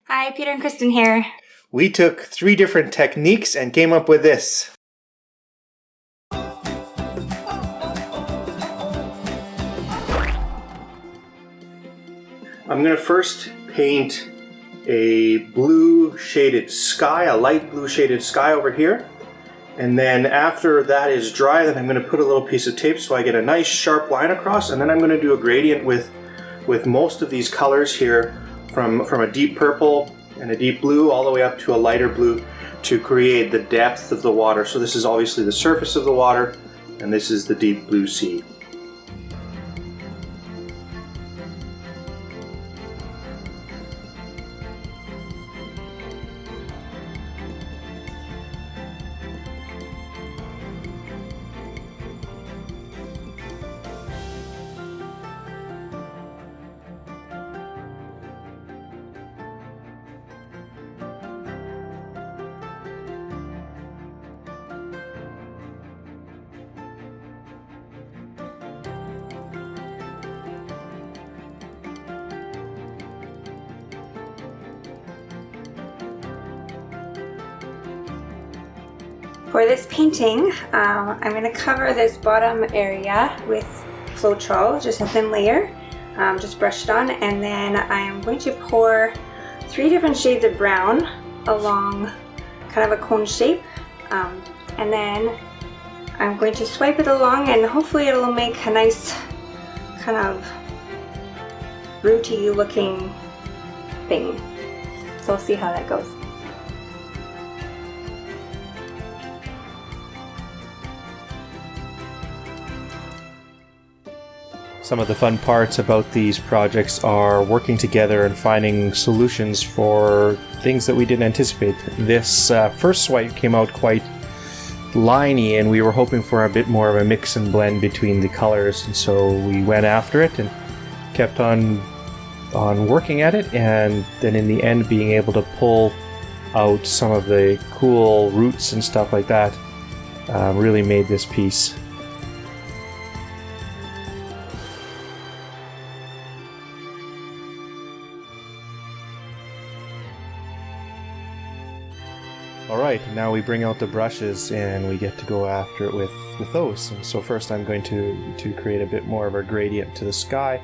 Hi, Peter and Kristen here. We took 3 different techniques and came up with this. I'm going to first paint a blue shaded sky, a light blue shaded sky over here. And then after that is dry, then I'm going to put a little piece of tape so I get a nice sharp line across, and then I'm going to do a gradient with most of these colors here from a deep purple and a deep blue all the way up to a lighter blue to create the depth of the water. So this is obviously the surface of the water, and this is the deep blue sea. For this painting, I'm going to cover this bottom area with Floetrol, just a thin layer, just brush it on, and then I'm going to pour 3 different shades of brown along kind of a cone shape, and then I'm going to swipe it along, and hopefully it'll make a nice kind of rooty looking thing. So we'll see how that goes. Some of the fun parts about these projects are working together and finding solutions for things that we didn't anticipate. This first swipe came out quite liney, and we were hoping for a bit more of a mix and blend between the colors, and so we went after it and kept on working at it, and then in the end being able to pull out some of the cool roots and stuff like that really made this piece. Alright, now we bring out the brushes and we get to go after it with those. And so first I'm going to create a bit more of a gradient to the sky.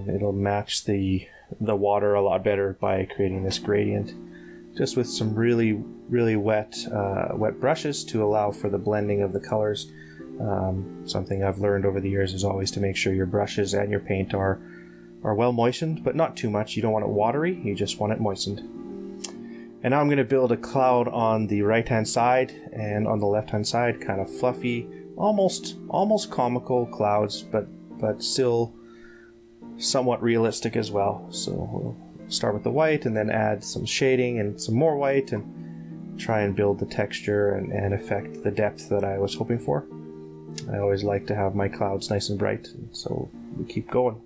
It'll match the water a lot better by creating this gradient. Just with some really wet brushes to allow for the blending of the colors. Something I've learned over the years is always to make sure your brushes and your paint are well moistened, but not too much. You don't want it watery, you just want it moistened. And now I'm going to build a cloud on the right hand side, and on the left hand side kind of fluffy, almost comical clouds, but still somewhat realistic as well. So we'll start with the white and then add some shading and some more white and try and build the texture and affect the depth that I was hoping for. I always like to have my clouds nice and bright, and so we keep going.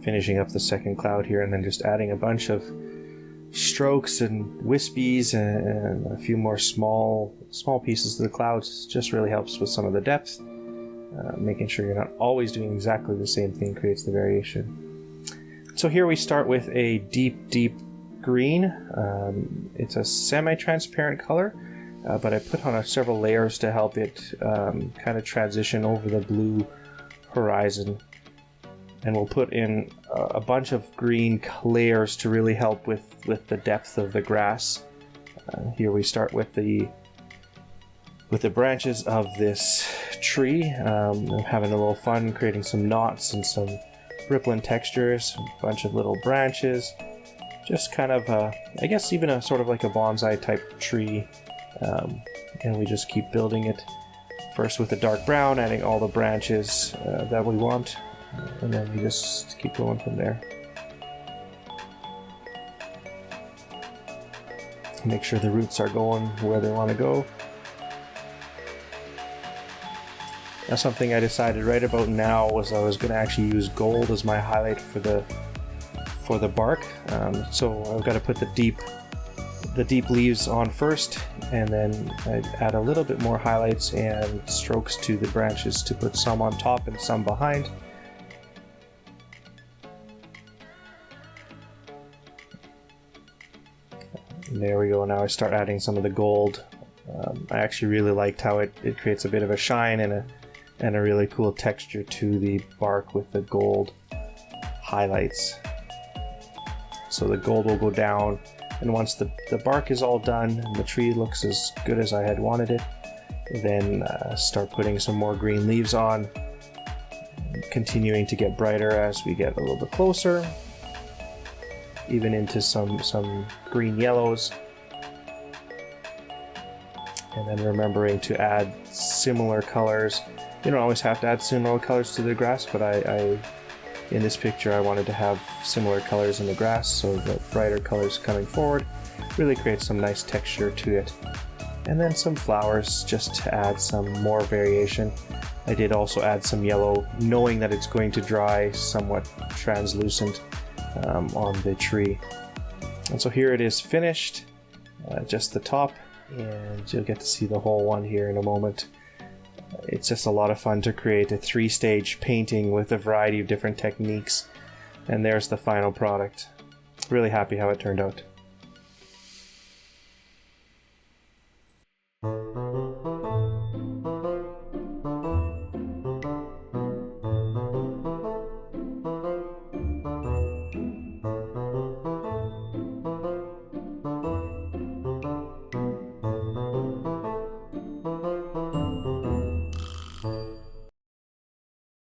Finishing up the second cloud here, and then just adding a bunch of strokes and wispies and a few more small pieces to the clouds. Just really helps with some of the depth. Making sure you're not always doing exactly the same thing creates the variation. So here we start with a deep green. It's a semi-transparent color, but I put on several layers to help it kind of transition over the blue horizon. And we'll put in a bunch of green layers to really help with the depth of the grass. Here we start with the branches of this tree. I'm having a little fun creating some knots and some rippling textures, a bunch of little branches, just kind of, I guess even a sort of like a bonsai type tree. And we just keep building it first with the dark brown, adding all the branches that we want, and then we just keep going from there. Make sure the roots are going where they want to go. Now, something I decided right about now was I was going to actually use gold as my highlight for the bark. So I've got to put the deep leaves on first, and then I'd add a little bit more highlights and strokes to the branches to put some on top and some behind. And there we go. Now I start adding some of the gold. I actually really liked how it creates a bit of a shine and a really cool texture to the bark with the gold highlights. So the gold will go down, and once the bark is all done and the tree looks as good as I had wanted it, then start putting some more green leaves on, continuing to get brighter as we get a little bit closer, even into some green yellows, and then remembering to add similar colors. You don't always have to add similar colors to the grass, but I in this picture I wanted to have similar colors in the grass, so the brighter colors coming forward really creates some nice texture to it. And then some flowers just to add some more variation. I did also add some yellow, knowing that it's going to dry somewhat translucent on the tree. And so here it is finished, just the top, and you'll get to see the whole one here in a moment. It's just a lot of fun to create a 3-stage painting with a variety of different techniques, and there's the final product. Really happy how it turned out.